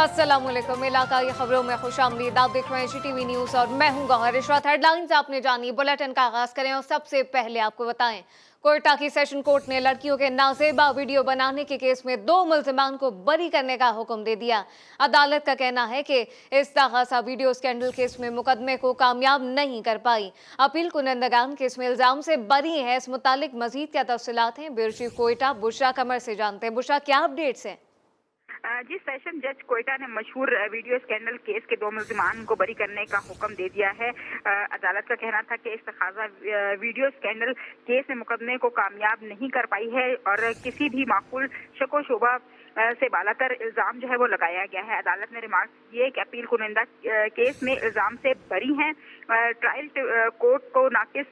अस्सलामुअलैकुम। इलाकाई खबरों में खुशामदीद। आप देख रहे हैं GTV न्यूज़ और मैं हूं गौहर इशरत। हेडलाइंस आपने जानी, बुलेटिन का आगाज करें और सबसे पहले आपको बताएं कोयटा की सेशन कोर्ट ने लड़कियों के नाजेबा वीडियो बनाने के केस में 2 मुल्जिमान को बरी करने का हुक्म दे दिया। अदालत का कहना है कि इस तगासा वीडियो स्कैंडल केस में मुकदमे को कामयाब नहीं कर पाई। अपील कुनंदगान के इसमें इल्जाम से बरी है। इस मुतालिक मजीद क्या तफसीलात हैं, ब्यूरो चीफ कोयटा बुशरा कमर से जानते हैं। बुशरा, क्या अपडेट्स हैं? जी, सेशन जज कोयटा ने मशहूर वीडियो स्कैंडल केस के 2 मुल्जिमान को बरी करने का हुक्म दे दिया है। अदालत का कहना था कि इस तकाजा वीडियो स्कैंडल केस में मुकदमे को कामयाब नहीं कर पाई है और किसी भी माकूल शको शुबा से बालातर इल्जाम जो है वो लगाया गया है। अदालत ने रिमार्क किए कि अपील कुनिंदा केस में इल्जाम से बरी हैं। ट्रायल कोर्ट को नाकिस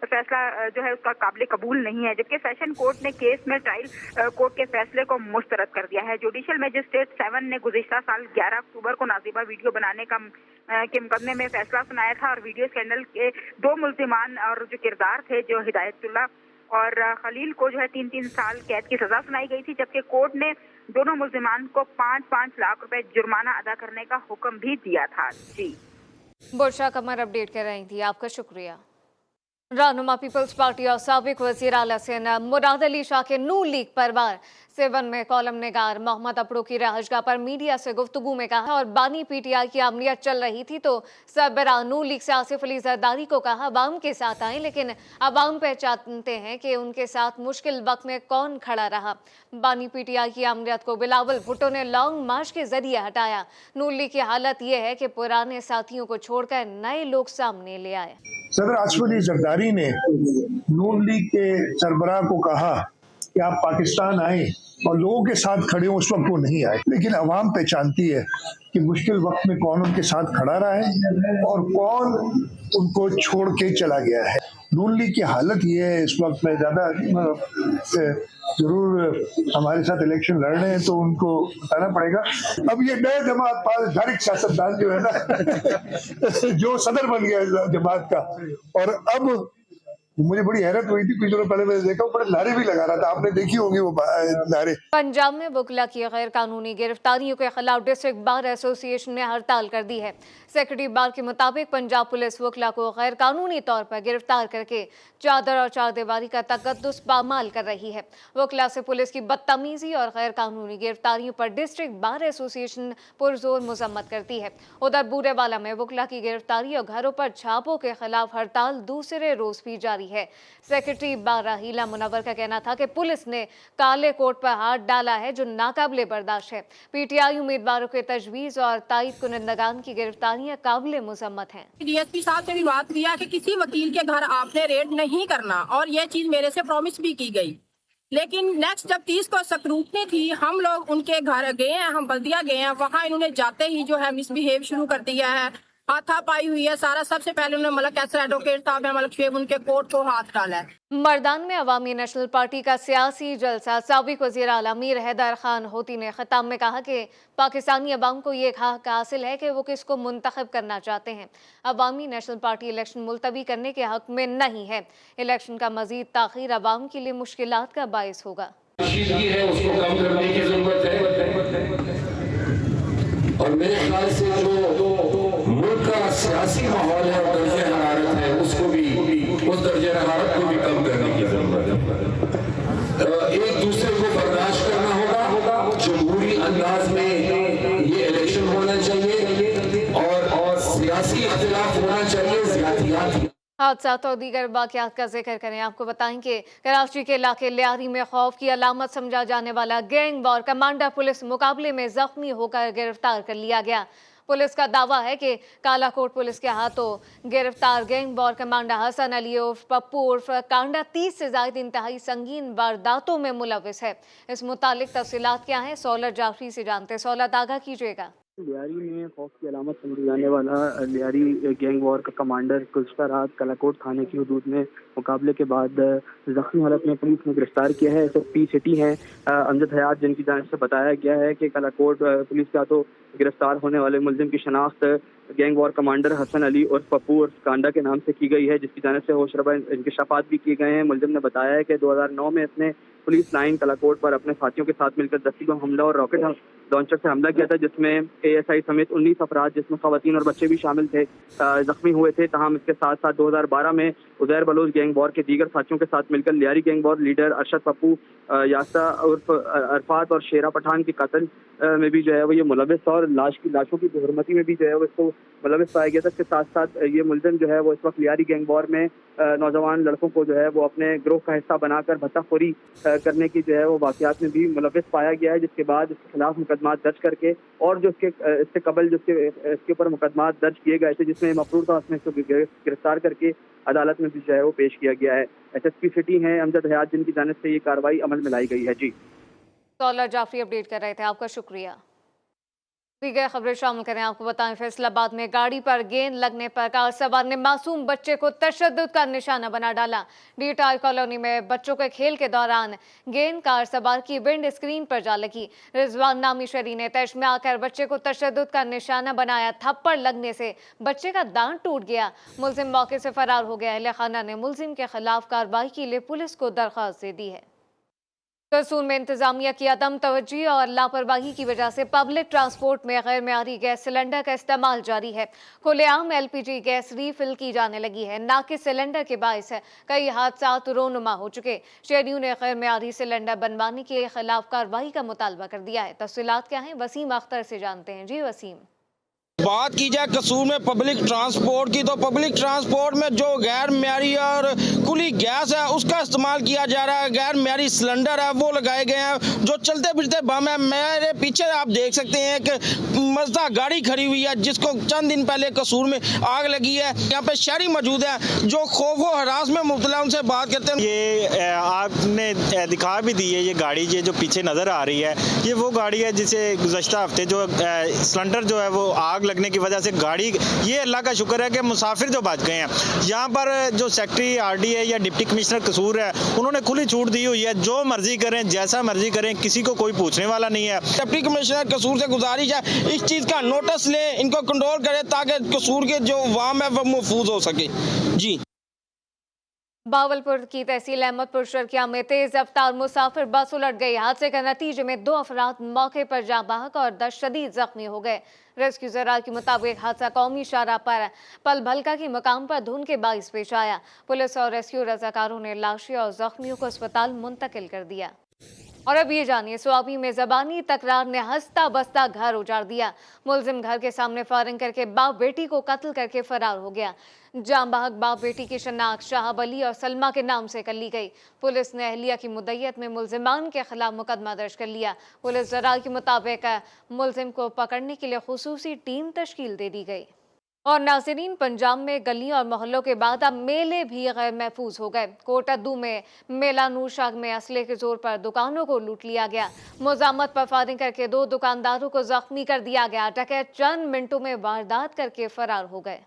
फैसला जो है उसका काबिल कबूल नहीं है, जबकि सेशन कोर्ट ने केस में ट्रायल कोर्ट के फैसले को मुस्तरद कर दिया है। जुडिशियल मजिस्ट्रेट 7 ने गुज़िश्ता साल 11 अक्टूबर को नाजिबा वीडियो बनाने के मुकदमे में फैसला सुनाया था और वीडियो स्कैंडल के 2 मुल्जिमान और जो किरदार थे, जो हिदायतुल्लाह और खलील को जो है 3-3 साल कैद की सजा सुनाई गई थी, जबकि कोर्ट ने दोनों मुल्जिमान को 5-5 लाख रुपए जुर्माना अदा करने का हुक्म भी दिया था। जी, बुशरा कमर अपडेट कर रही थी, आपका शुक्रिया। रहनुमा पीपल्स पार्टी और साबिक वज़ीर आला सेना मुराद अली शाह के नून लीग परवार 7 में कॉलम निगार मोहम्मद अपड़ो की रहाजगाह पर मीडिया से गुफ्तगू में कहा और बानी PTI की अमलियत चल रही थी तो सरबराह नून लीग से आसिफ अली जरदारी को कहा अवाम के साथ आए, लेकिन अवाम पहचानते हैं कि उनके साथ मुश्किल वक्त में कौन खड़ा रहा। बानी PTI की अमलियत को बिलावल भुट्टो ने लॉन्ग मार्च के जरिए हटाया। नून लीग की हालत यह है कि पुराने साथियों को छोड़कर नए लोग सामने ले आए। सदर आसिफ अली जरदारी ने नून लीग के सरबराह को कहा कि आप पाकिस्तान आए और लोगों के साथ खड़े हो। उस वक्त वो नहीं आए, लेकिन अवाम पहचानती है कि मुश्किल वक्त में कौन उनके साथ खड़ा रहा है और कौन उनको छोड़ के चला गया है। नून लीग की हालत ये है इस वक्त में, ज्यादा जरूर हमारे साथ इलेक्शन लड़ रहे हैं तो उनको बताना पड़ेगा। अब ये नए जमात पारदर्शी सियासतदान जो है ना जो सदर बन गया जमात का, और अब मुझे बड़ी हैरत हुई थी, कुछ दिनों पहले मैंने देखा बड़े नारे भी लगा रहा था, आपने देखी होंगी वो नारे। पंजाब में वकला की गैर कानूनी गिरफ्तारियों के खिलाफ डिस्ट्रिक्ट बार एसोसिएशन ने हड़ताल कर दी है। सेक्रेटरी बार के मुताबिक पंजाब पुलिस वकला को गैर कानूनी तौर पर गिरफ्तार करके चादर और चारदीवारी का तकद्दुस पामाल कर रही है। वकला से पुलिस की बदतमीजी और गैर कानूनी गिरफ्तारियों पर डिस्ट्रिक्ट बार एसोसिएशन पुरजोर मजम्मत करती है। उधर बूरेवाला में वकला की गिरफ्तारी और घरों पर छापों के खिलाफ हड़ताल दूसरे रोज भी जारी है। सेक्रेटरी बार राहीला मुनव्वर का कहना था कि पुलिस ने काले कोट पर हाथ डाला है जो नाकाबिले बर्दाश्त है। PTI उम्मीदवारों के तजवीज़ और तायद कुनंदगान की गिरफ्तारियां काबिले मुजम्मत हैं। DSP साहब से भी बात किया कि किसी वकील के घर आपने रेड नहीं करना और ये चीज मेरे से प्रॉमिस भी की गई, लेकिन नेक्स्ट जब 30 को स्क्रूटनी थी, हम लोग उनके घर गए हैं, हम बल्दिया गए हैं, वहाँ इन्होंने जाते ही जो है मिसबिहेव शुरू कर दिया है, हाथापाई हुई है सारा। सबसे पहले उन्होंने मलक कैसर एडवोकेट साहब है मलक शेब उनके कोर्ट को हाथ डाला है। मर्दान में अवामी नेशनल पार्टी का सियासी जलसा साबिक वज़ीर आला मीर हैदर खान होती ने खिताब में कहा कि पाकिस्तानी अवाम को ये हक हासिल है कि वो किसको मुंतखब करना चाहते हैं। अवामी नेशनल पार्टी इलेक्शन मुलतवी करने के हक में नहीं है। इलेक्शन का मजीद ताखीर अवाम के लिए मुश्किलात का बायस होगा। और मेरे ख्याल से जो मुल्क का सियासी माहौल है और दर्जे हरारत है, उसको भी उस दर्जे हरारत को भी कम करने की जरूरत है। एक दूसरे को बर्दाश्त करना होगा, जमहूरी अंदाज में ये इलेक्शन होना चाहिए और सियासी इख्तिलाफ होना चाहिए, ज़ियादतियात। हादसात और दीगर वाक़यात का जिक्र करें। आपको बताएं कि कराची के इलाके लियारी में खौफ की अलामत समझा जाने वाला गैंग वॉर कमांडर पुलिस मुकाबले में जख्मी होकर गिरफ्तार कर लिया गया। पुलिस का दावा है कि कालाकोट पुलिस के हाथों गिरफ्तार gang war commander Hasan Ali उर्फ पप्पू उर्फ कांडा 30 से ज्यादा इंतहाई संगीन वारदातों में मुलविस है। इस मुतालिक तफसीलात क्या है, सौलत जाफरी से जानते। सौलत, आगाह कीजिएगा। लियारी में खौफ की अलामत समझी जाने वाला लियारी गैंग वॉर का कमांडर गुज़श्ता रात कलाकोट थाने की हदूद में मुकाबले के बाद जख्मी हालत में पुलिस ने गिरफ्तार किया है। SSP सिटी हैं अमजद हयात, जिनकी जानिब से बताया गया है कि कलाकोट पुलिस का तो गिरफ्तार होने वाले मुलजिम की शनाख्त gang war commander Hasan Ali और पप्पू और कांडा के नाम से की गई है, जिसकी जानिब से होशरबा इंकशाफात भी किए गए हैं। मुलजिम ने बताया है कि 2009 में इसने पुलिस लाइन कलाकोट पर अपने साथियों के साथ मिलकर 10 बम हमला और लॉन्चर से हमला किया था, जिसमें ASI समेत 19 अफराद, जिसमें खवातीन और बच्चे भी शामिल थे, जख्मी हुए थे। तमाम इसके साथ साथ 2012 में उज़ैर बलोच गैंग वॉर के दीगर साथियों के साथ मिलकर Lyari gang war leader Arshad Pappu, यासा उर्फ अरफात और शेरा पठान के कत्ल में भी जो है वो ये मुलविस था, और लाशों की बेहुरमती में भी जो है वो इसको मुलविस पाया गया था। इसके साथ साथ ये मुलजिम जो है वो इस वक्त लियारी गैंग वॉर में नौजवान लड़कों को जो है वो अपने ग्रोह का हिस्सा बनाकर भत्ताखोरी करने की जो है वो वाक़यात में भी मुलविस पाया गया है, जिसके बाद इसके खिलाफ मुकदमा दर्ज करके और जो इससे कबल जो इसके ऊपर मुकदमा दर्ज किए गए थे, जिसमें मफरूर था, उसमें इसको गिरफ्तार करके अदालत में भी जो है वो पेश किया गया है। SSP सिटी हैं अमजद हयात, जिनकी जानिब से ये कार्रवाई अमल में लाई गई है। जी तौला जाफरी अपडेट कर रहे थे, आपका शुक्रिया। दीगर खबरें शामिल करें। आपको बताएं, फैसलाबाद में गाड़ी पर गेंद लगने पर कार सवार ने मासूम बच्चे को तशद्दुद का निशाना बना डाला। डीटाई कॉलोनी में बच्चों के खेल के दौरान गेंद कार सवार की विंड स्क्रीन पर जा लगी। रिजवान नामी शरी ने तैश में आकर बच्चे को तशद्दुद का निशाना बनाया। थप्पड़ लगने से बच्चे का दांत टूट गया। मुलजिम मौके से फरार हो गया। अहले खाना ने मुलजिम के खिलाफ कार्रवाई के लिए पुलिस को दरख्वास्त दे दी है। करसूल में इंतजामिया की अदम तवज्जी और लापरवाही की वजह से पब्लिक ट्रांसपोर्ट में गैर मेयारी गैस सिलेंडर का इस्तेमाल जारी है। खुलेआम LPG गैस रीफिल की जाने लगी है। नाकिस सिलेंडर के बायस कई हादसा रोनुमा हो चुके। शहरियों ने गैर मेयारी सिलेंडर बनवाने के खिलाफ कार्रवाई का मुतालबा कर दिया है। तफसीलात क्या हैं, वसीम अख्तर से जानते हैं। जी वसीम। बात की जाए कसूर में पब्लिक ट्रांसपोर्ट की, तो पब्लिक ट्रांसपोर्ट में जो गैर मेयारी और खुली गैस है उसका इस्तेमाल किया जा रहा है। गैर मेयारी सिलेंडर है वो लगाए गए हैं जो चलते फिरते बम है। मेरे पीछे आप देख सकते हैं कि मजदा गाड़ी खड़ी हुई है जिसको चंद दिन पहले कसूर में आग लगी है। यहाँ पे शहरी मौजूद है जो खौफ और हरास में मुब्तला, उनसे बात करते हैं। ये आपने दिखा भी दी है, ये गाड़ी ये जो पीछे नज़र आ रही है ये वो गाड़ी है जिसे गुज़श्ता हफ्ते जो सिलेंडर जो है वो आग लगने की वजह से गाड़ी, ये अल्लाह का शुक्र है कि मुसाफिर जो बच गए हैं। यहाँ पर जो सेक्रेटरी RDA या डिप्टी कमिश्नर कसूर है उन्होंने खुली छूट दी हुई है, जो मर्जी करें जैसा मर्जी करें, किसी को कोई पूछने वाला नहीं है। डिप्टी कमिश्नर कसूर से गुजारिश है इस चीज़ का नोटिस लें, इनको कंट्रोल करें ताकि कसूर के जो वाम है वो महफूज हो सके। जी। बावलपुर की तहसील अहमदपुर शर्किया में तेज रफ्तार मुसाफिर बस उलट गई। हादसे के नतीजे में 2 अफराद मौके पर जाँ बहक और 10 शदीद जख्मी हो गए। रेस्क्यू जरार के मुताबिक हादसा कौमी शाहराह पर पल भलका के मकाम पर धुंध के बाइस पेश आया। पुलिस और रेस्क्यू रजाकारों ने लाशें और जख्मियों को अस्पताल मुंतकिल कर दिया। और अब ये जानिए, स्वाबी में ज़बानी तकरार ने हंसता बसता घर उजाड़ दिया। मुलजिम घर के सामने फायरिंग करके बाप बेटी को कत्ल करके फरार हो गया। जाँ बहक बाप बेटी की शनाख्त शाहब अली और सलमा के नाम से कर ली गई। पुलिस ने अहलिया की मुद्दत में मुलजिमान के खिलाफ मुकदमा दर्ज कर लिया। पुलिस जरार के मुताबिक मुलजिम को पकड़ने के लिए खुसूसी टीम तश्कील दे दी गई। और नाज़रीन, पंजाब में गलियों और मोहल्लों के बाद अब मेले भी गैर महफूज हो गए। कोटद्दू में मेला नूरशाग में असले के जोर पर दुकानों को लूट लिया गया। मुजामत पर फायरिंग करके 2 दुकानदारों को जख्मी कर दिया गया। डकैत चंद मिनटों में वारदात करके फरार हो गए।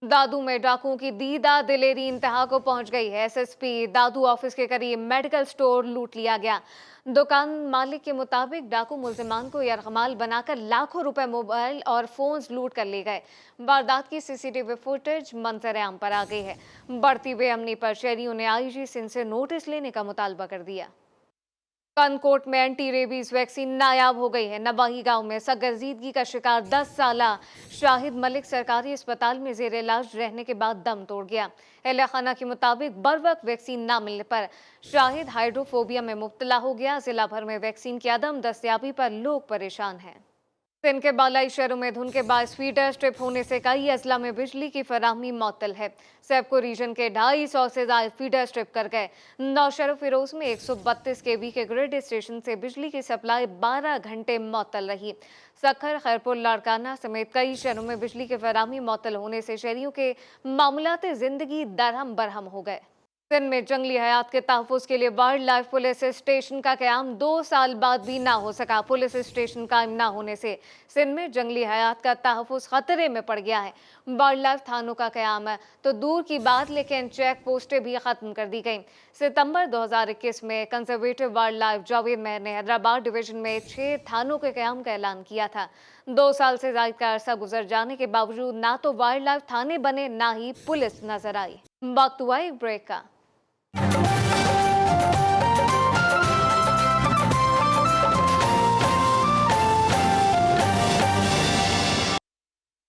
दादू में डाकुओं की दीदा दिलेरी इंतहा को पहुंच गई है। SSP दादू ऑफिस के करीब मेडिकल स्टोर लूट लिया गया। दुकान मालिक के मुताबिक डाकू मुलजिमान को यरगमाल बनाकर लाखों रुपए मोबाइल और फोन्स लूट कर ले गए। वारदात की CCTV फुटेज मंजर आम पर आ गई है। बढ़ती बेअमनी पर शहरियों ने IG सिंध से नोटिस लेने का मुतालबा कर दिया। कनकोट में एंटी रेबीज वैक्सीन नायाब हो गई है। नवाही गांव में सगर्जीदगी का शिकार 10 साला शाहिद मलिक सरकारी अस्पताल में जेर इलाज रहने के बाद दम तोड़ गया। अहले खाना के मुताबिक बरवक्त वैक्सीन ना मिलने पर शाहिद हाइड्रोफोबिया में मुब्तला हो गया। जिला भर में वैक्सीन की अदम दस्तयाबी पर लोग परेशान हैं। सिंध के बालाई शहरों में धुंध के बाद फीडर स्ट्रिप होने से कई अजला में बिजली की फराहमी मअतल है। सैबको रीजन के 250 से ज्यादा फीडर स्ट्रिप कर गए। नौशहर फिरोज में 132 kV के ग्रिड स्टेशन से बिजली की सप्लाई 12 घंटे मअतल रही। सखर, खैरपुर, लाड़काना समेत कई शहरों में बिजली की फराहमी मअतल होने से शहरियों के मामलात जिंदगी दरहम बरहम हो गए। सिंध में जंगली हयात के तहफ़्फ़ुज़ के लिए वाइल्ड लाइफ पुलिस स्टेशन का क़याम 2 साल बाद भी ना हो सका। पुलिस स्टेशन कायम ना होने से सिंध में जंगली हयात का तहफ़्फ़ुज़ खतरे में पड़ गया है। वाइल्ड लाइफ थानों का क़याम तो दूर की बात, लेकिन चेक पोस्टें भी ख़त्म कर दी गईं। सितंबर 2021 में कंजर्वेटिव वाइल्ड लाइफ जावेद मेहर ने हैदराबाद डिवीज़न में 6 थानों के क़याम का ऐलान किया था। 2 साल से ज़ायद का अरसा गुजर जाने के बावजूद ना तो वाइल्ड लाइफ थाने बने, ना ही पुलिस नजर आई। वक्त हुआ एक ब्रेक का।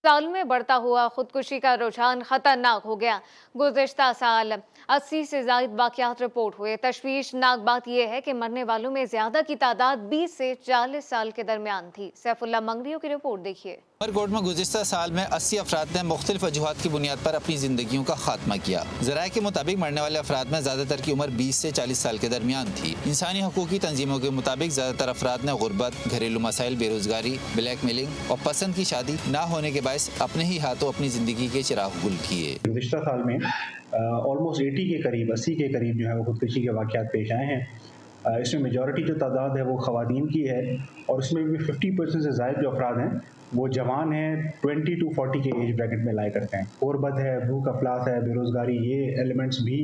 साल में बढ़ता हुआ खुदकुशी का रुझान खतरनाक हो गया। गुज़िश्ता साल 80 से ज़ायद वाक़यात रिपोर्ट हुए। तशवीशनाक बात यह है कि मरने वालों में ज़्यादा की तादाद 20 से 40 साल के दरमियान थी। सैफुल्लाह मंगरियों की रिपोर्ट देखिए। उमरकोट में गुज़िश्ता साल में 80 अफराद ने मुख्तलिफ वजूहात की बुनियाद पर अपनी ज़िंदगियों का खात्मा किया। ज़राए के मुताबिक मरने वाले अफराद में ज़्यादातर की उम्र 20 से 40 साल के दरमियान थी। इंसानी हकूक़ की तंजीमों के मुताबिक ज़्यादातर अफराद ने गुर्बत, घरेलू मसाइल, बेरोज़गारी, ब्लैक मेलिंग और पसंद की शादी ना होने के बायस अपने ही हाथों अपनी ज़िंदगी के चिराग गुल किए। गुज़िश्ता साल में ऑलमोस्ट 80 के करीब जो है वो खुदकुशी के वाक़यात पेश आए हैं। इसमें मेजॉरिटी जो तादाद है वो ख़वातीन की है और इसमें भी 50% से ज़ायद जो अफराद हैं वो जवान हैं, 20 to 40 के एज ब्रैकेट में लाया करते हैं। गुर्बत है, भूख अफलास है, बेरोज़गारी, ये एलिमेंट्स भी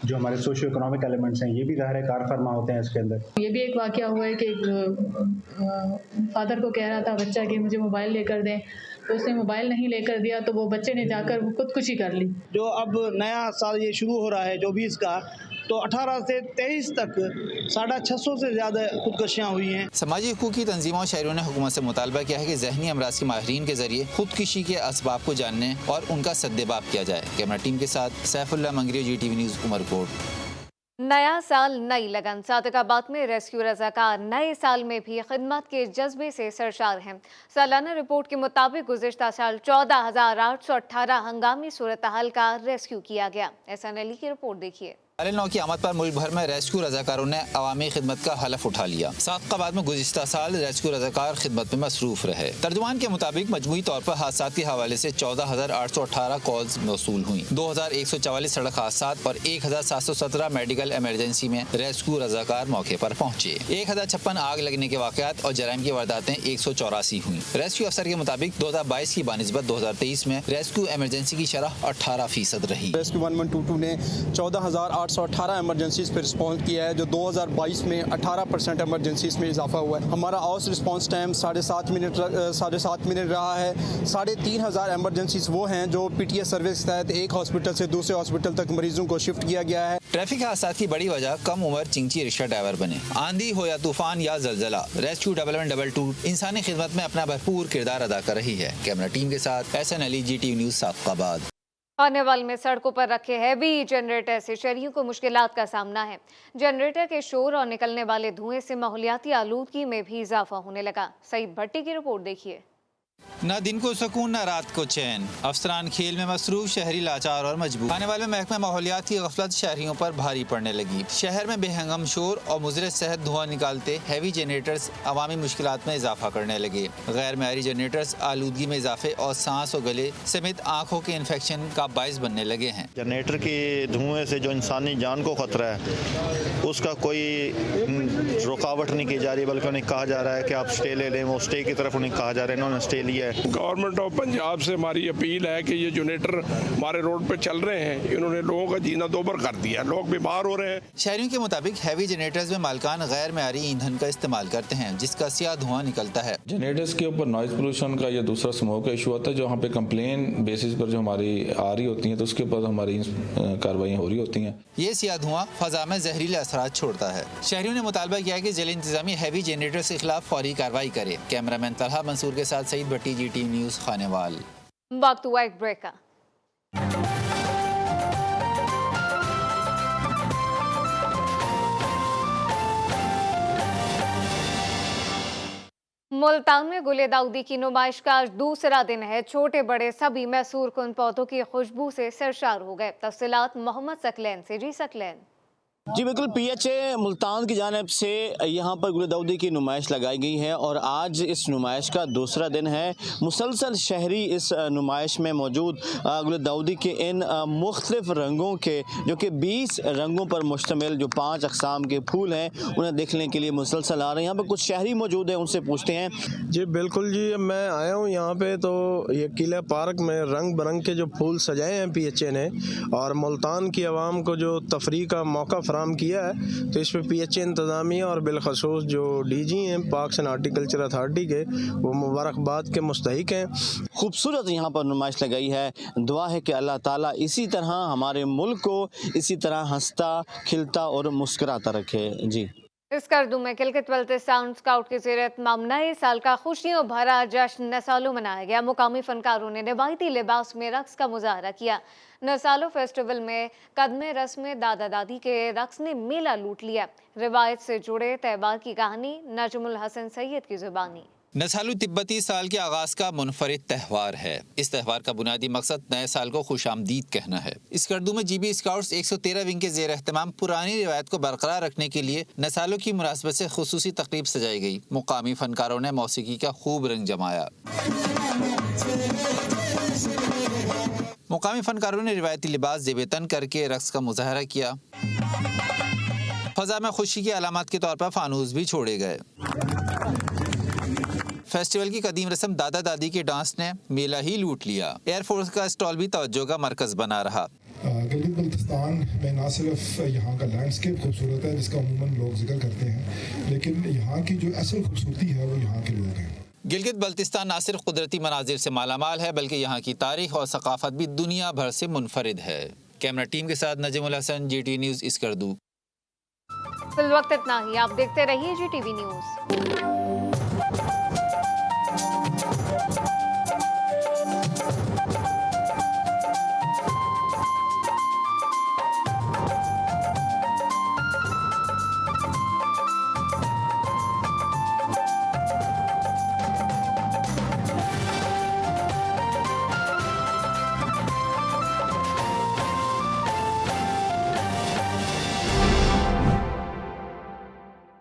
जो हमारे सोशो इकोनॉमिक एलिमेंट्स हैं ये भी ज़ाहिर है कार फरमा होते हैं इसके अंदर। ये भी एक वाक़या हुआ है कि फादर को कह रहा था बच्चा कि मुझे मोबाइल लेकर दें, तो उसने मोबाइल नहीं लेकर दिया तो वो बच्चे ने जाकर खुदकुशी कर ली। जो अब नया साल ये शुरू हो रहा है 24 का, तो 18 से 23 तक 650 से ज़्यादा खुदकुशियाँ हुई हैं। समाजी हकूक़ की तंजीमों और शहरों ने हुकूमत से मुतालबा किया है कि ज़हनी अमराज के माहिरीन के जरिए खुदकुशी के असबाब को जानने और उनका सद्देबाब किया जाए। कैमरा टीम के साथ सैफुल्लाह मंगरियो, GTV न्यूज़, उमरकोट। नया साल नई लगन। सादिकाबाद में रेस्क्यू रज़ाकार नए साल में भी खिदमत के जज्बे से सरशार हैं। सालाना रिपोर्ट के मुताबिक गुज़िश्ता साल 14,818 हंगामी सूरत हाल का रेस्क्यू किया गया। SNLE की रिपोर्ट देखिए। साल 9 की आमद पर मुल्क भर में रेस्क्यू रज़ाकारों ने अवामी खिदमत का हलफ उठा लिया। सादिकाबाद में गुज़िश्ता साल रेस्क्यू रज़ाकार खिदमत में मसरूफ रहे। तर्जुमान के मुताबिक मजमूई तौर पर हादसात के हवाले से 14,818 कॉल्स मौसूल हुई। 2,144 सड़क हादसात और 1,717 मेडिकल इमरजेंसी में रेस्क्यू रज़ाकार मौके पर पहुंचे। 1,056 आग लगने के वाक़यात और जराइम की वारदातें 184 हुई। रेस्क्यू अफसर के मुताबिक 2022 की बानिस्बत 2023 में रेस्क्यू इमरजेंसी की शरह 18% रही। रेस्क्यू 1122 ने 14,818 इमरजेंसीज पर रिस्पॉन्स किया है, जो 2022 में 18% इमरजेंसीज में इजाफा हुआ है। हमारा औसत रिस्पॉन्स टाइम 7.5 मिनट रहा है। 3,500 इमरजेंसीज वो हैं जो PTS सर्विस के तहत एक हॉस्पिटल से दूसरे हॉस्पिटल तक मरीजों को शिफ्ट किया गया है। ट्रैफिक हादसात की बड़ी वजह कम उम्र चिंची रिक्शा ड्राइवर बने। आंधी हो या तूफान या जलजला, रेस्क्यू 1122 इंसानी खिदमत में अपना भरपूर किरदार अदा कर रही है। कैमरा टीम के साथ SNLE, GTV news, Sadiqabad. Khanewal में सड़कों पर रखे हैवी जनरेटर से शहरियों को मुश्किलात का सामना है। जनरेटर के शोर और निकलने वाले धुएं से माहौलियाती आलूदगी में भी इजाफा होने लगा। सईद भट्टी की रिपोर्ट देखिए। न दिन को सुकून न रात को चैन, अफसरान खेल में मसरूफ, शहरी लाचार और मजबूर। खानेवाल में महकमा माहौलियात की गफलत शहरियों पर भारी पड़ने लगी। शहर में बेहंगम शोर और मुज़र सेहत धुआं निकालते हैवी जनरेटर्स अवामी मुश्किलात में इजाफा करने लगे। गैर मेयारी जनरेटर्स आलूदगी में इजाफे और सांस और गले समेत आँखों के इन्फेक्शन का बायस बनने लगे हैं। जनरेटर के धुएं से जो इंसानी जान को खतरा है उसका कोई रुकावट नहीं की जा रही, बल्कि उन्हें कहा जा रहा है कि आप स्टे ले लें। वो स्टे की तरफ उन्हें कहा जा रहा है, इन्होंने स्टे लिया है। गवर्नमेंट ऑफ पंजाब से हमारी अपील है कि ये जनरेटर हमारे रोड पे चल रहे हैं, इन्होंने लोगों का जीना दोबर कर दिया, लोग बीमार हो रहे हैं। शहरियों के मुताबिक हैवी जनरेटर्स में मालकान गैर मेयारी ईंधन का इस्तेमाल करते हैं, जिसका स्याह धुआं निकलता है। जनरेटर्स के ऊपर नॉइज पोल्यूशन का या दूसरा स्मोक का इशू आता है, जो यहाँ पे कंप्लेन बेसिस पर जो हमारी आ रही होती है, तो उसके ऊपर हमारी कार्रवाई हो रही होती हैं। ये स्याह धुआं फजा में जहरीले असरात छोड़ता है। शहरियों ने मुतालबा किया कि जिला इंतजामिया हैवी जनरेटर्स के खिलाफ फौरी कार्रवाई करे। कैमरामैन तलहा मंसूर के साथ सईद भट्टी, GTV न्यूज़, खानेवाल। वक्त हुआ एक ब्रेक का। मुल्तान में गुले दाऊदी की नुमाइश का आज दूसरा दिन है। छोटे बड़े सभी मैसूर कुन पौधों की खुशबू से सरशार हो गए। तफसीलात मोहम्मद सकलैन से। जी सकलैन। जी बिल्कुल, PHA मुल्तान की जानिब से यहाँ पर गुल दाऊदी की नुमाइश लगाई गई है और आज इस नुमाइश का दूसरा दिन है। मुसलसल शहरी इस नुमाइश में मौजूद गुल दाऊदी के इन मुख्तलिफ रंगों के, जो कि 20 रंगों पर मुश्तमिल जो 5 अक़साम के फूल हैं, उन्हें देखने के लिए मुसलसल आ रहे हैं। यहाँ पर कुछ शहरी मौजूद हैं, उनसे पूछते हैं। जी बिल्कुल जी, मैं आया हूँ यहाँ पे, तो ये किला पार्क में रंग बिरंग के जो फूल सजाए हैं PHA ने, और मुल्तान की आवाम को जो तफरीह का मौका फराम किया है, तो इस पर PHA इंतज़ामिया और बिलखसूस जो DG हैं पार्क्स एंड हॉर्टिकल्चर अथॉरिटी के, वो मुबारकबाद के मुस्तहिक हैं। खूबसूरत यहाँ पर नुमाइश लगाई है। दुआ है कि अल्लाह ताला इसी तरह हमारे मुल्क को इसी तरह हंसता, खिलता और मुस्कुराता रखे। जी। स्कर्दू में गिलगित बल्तिस्तान स्काउट के ज़ेर एहतमाम नए साल का खुशियों भरा जश्न नसालो मनाया गया। मुकामी फनकारों ने रिवायती लिबास में रक्स का मुजाहरा किया। नसालो फेस्टिवल में कदमे रस्म दादा दादी के रक्स ने मेला लूट लिया। रिवायत से जुड़े त्यौहार की कहानी नजमुल हसन सैयद की जुबानी। नसालू तिब्बती साल के आगाज का मुनफरिद त्यौहार है। इस त्यौहार का बुनियादी मकसद नए साल को खुशामदीद कहना है। स्कर्दू में जीबी स्काउट्स 113 विंग के जेर एहतमाम पुरानी रिवायत को बरकरार रखने के लिए नसालों की मुनासबत से खुसूसी तकरीब सजाई गई। मुकामी फनकारों ने मौसीकी का खूब रंग जमाया। मुकामी फनकारों ने रिवायती लिबास जेबेतन करके रक्स का मुजाहरा किया। फजा में खुशी की अलामत के तौर पर फानूस भी छोड़े गए। फेस्टिवल की कदीम रस्म दादा दादी के डांस ने मेला ही लूट लिया। एयरफोर्स का स्टॉल भी तवज्जो का मरकज बना रहा। गिलगित बल्तिस्तान में ना सिर्फ यहाँ का लैंडस्केप खूबसूरत है जिसका अमूमन लोग जिक्र करते हैं, लेकिन यहाँ की जो असल खूबसूरती है वो यहाँ के लोग हैं। गिलगित बल्तिस्तान न सिर्फ कुदरती मनाजिर से मालामाल है बल्कि यहाँ की तारीख और सकाफत भी दुनिया भर से मुनफरिद है। कैमरा टीम के साथ नजमुल हसन, GT न्यूज़, स्कर्दू। फिल वक्त इतना ही। आप देखते रहिए GTV न्यूज़।